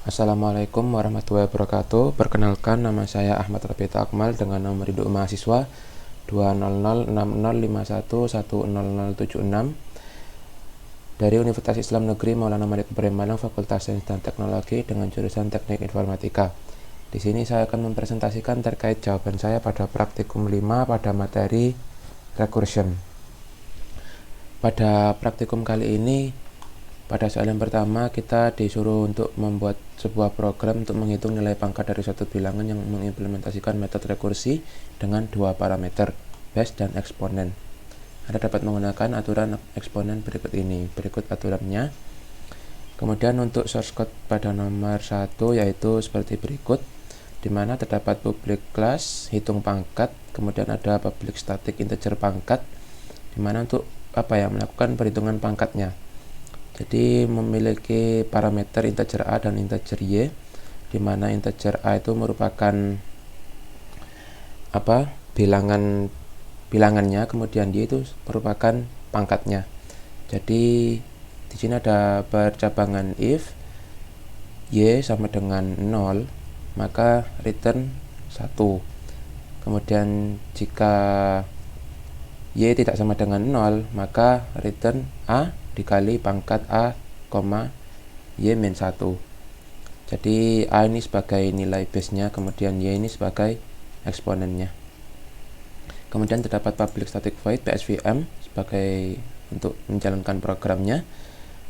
Assalamualaikum warahmatullahi wabarakatuh. Perkenalkan, nama saya Ahmad Rabita Akmal dengan nomor induk mahasiswa 2006051100076 dari Universitas Islam Negeri Maulana Malik Ibrahim Malang, Fakultas Sains dan Teknologi dengan jurusan Teknik Informatika. Di sini saya akan mempresentasikan terkait jawaban saya pada praktikum 5 pada materi recursion. Pada praktikum kali ini, pada soal yang pertama, kita disuruh untuk membuat sebuah program untuk menghitung nilai pangkat dari suatu bilangan yang mengimplementasikan metode rekursi dengan dua parameter, base dan eksponen. Anda dapat menggunakan aturan eksponen berikut ini. Berikut aturannya. Kemudian untuk source code pada nomor 1 yaitu seperti berikut, di mana terdapat public class hitung pangkat, kemudian ada public static integer pangkat, di mana untuk melakukan perhitungan pangkatnya. Jadi memiliki parameter integer A dan integer Y, di mana integer A itu merupakan bilangannya, kemudian Y itu merupakan pangkatnya. Jadi di sini ada percabangan if Y sama dengan 0, maka return 1. Kemudian jika Y tidak sama dengan 0, maka return A dikali pangkat A, Y min 1. Jadi A ini sebagai nilai base-nya, kemudian Y ini sebagai eksponennya. Kemudian terdapat public static void PSVM sebagai untuk menjalankan programnya,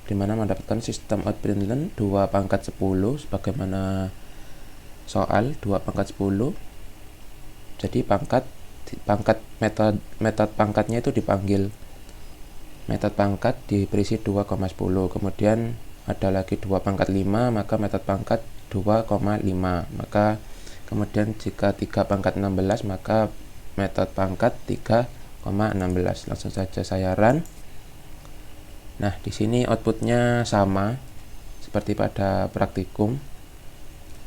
di mana mendapatkan sistem out println 2 pangkat 10 sebagaimana soal 2 pangkat 10. Jadi metode pangkatnya itu dipanggil metode pangkat diberisi 2,10. Kemudian ada lagi 2 pangkat 5, maka metode pangkat 2,5. Maka kemudian jika 3 pangkat 16, maka metode pangkat 3,16. Langsung saja saya run. Nah, di sini outputnya sama seperti pada praktikum.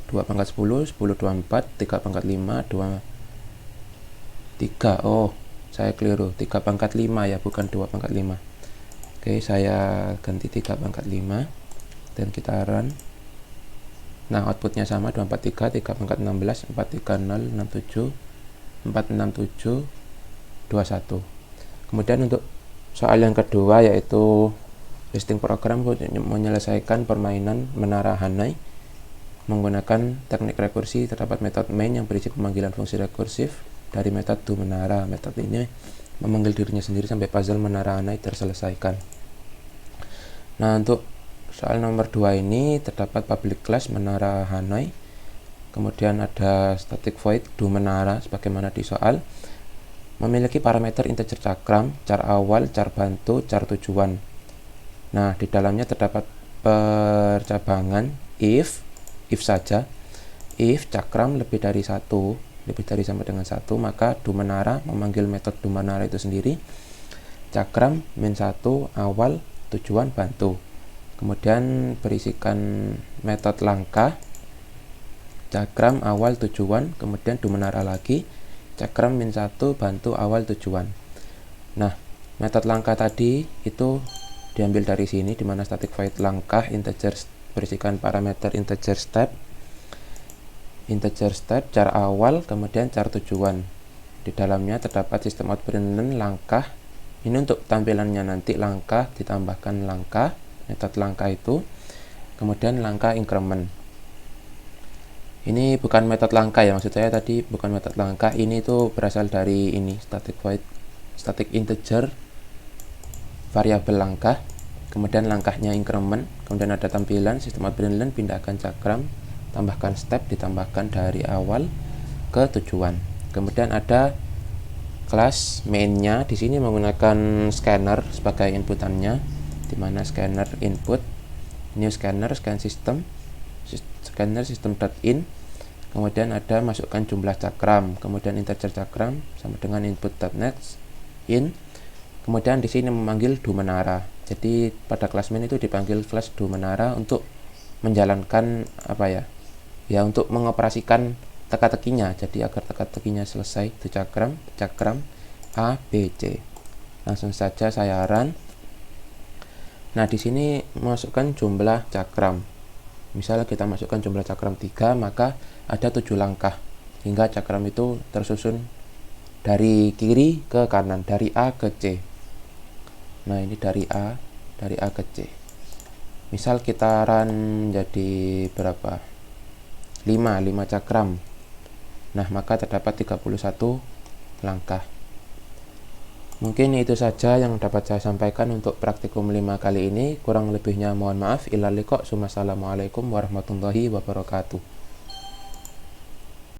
2 pangkat 10, 10 24, 3 pangkat 5, 2 3. Oh, saya keliru, 3 pangkat 5 ya, bukan 2 pangkat 5. Oke, saya ganti 3 pangkat 5 dan kita run. Nah, outputnya sama, 243, 3 pangkat 16, 430, 67, 467, 21. Kemudian untuk soal yang kedua yaitu listing program menyelesaikan permainan menara Hanai menggunakan teknik rekursi. Terdapat metode main yang berisi pemanggilan fungsi rekursif dari metode do menara. Metode ini memanggil dirinya sendiri sampai puzzle menara Hanai terselesaikan. Nah, untuk soal nomor 2 ini terdapat public class menara Hanai, kemudian ada static void do menara sebagaimana di soal, memiliki parameter integer cakram, char awal, char bantu, char tujuan. Nah, di dalamnya terdapat percabangan if saja, if cakram lebih dari sama dengan 1, maka do menara memanggil metode do menara itu sendiri, cakram min 1 awal tujuan bantu. Kemudian berisikan metode langkah, cakram awal tujuan, kemudian do menara lagi, cakram min 1 bantu awal tujuan. Nah, metode langkah tadi itu diambil dari sini, di mana static void langkah integer berisikan parameter integer step, char awal, kemudian char tujuan. Di dalamnya terdapat sistem out println langkah. Ini untuk tampilannya nanti, langkah ditambahkan langkah, metode langkah itu, kemudian langkah increment. Ini bukan metode langkah ya, maksud saya tadi bukan metode langkah, ini tuh berasal dari ini, static void static integer variabel langkah, kemudian langkahnya increment, kemudian ada tampilan sistem out println pindahkan cakram, tambahkan step, ditambahkan dari awal ke tujuan. Kemudian ada kelas mainnya, di sini menggunakan scanner sebagai inputannya, di mana scanner input, new scanner, scan system, scanner system.in, kemudian ada masukkan jumlah cakram, kemudian integer cakram sama dengan input.next in, kemudian di sini memanggil do menara. Jadi pada kelas main itu dipanggil class do menara untuk menjalankan untuk mengoperasikan teka-tekinya. Jadi agar teka-tekinya selesai, itu cakram A, B, C. Langsung saja saya run. Nah, di sini masukkan jumlah cakram. Misalnya kita masukkan jumlah cakram 3, maka ada 7 langkah hingga cakram itu tersusun dari kiri ke kanan, dari A ke C. Nah, ini dari A ke C. Misal kita run jadi berapa? 5 cakram. Nah, maka terdapat 31 langkah. Mungkin itu saja yang dapat saya sampaikan untuk praktikum 5 kali ini. Kurang lebihnya mohon maaf. Illal liqa. Assalamualaikum warahmatullahi wabarakatuh.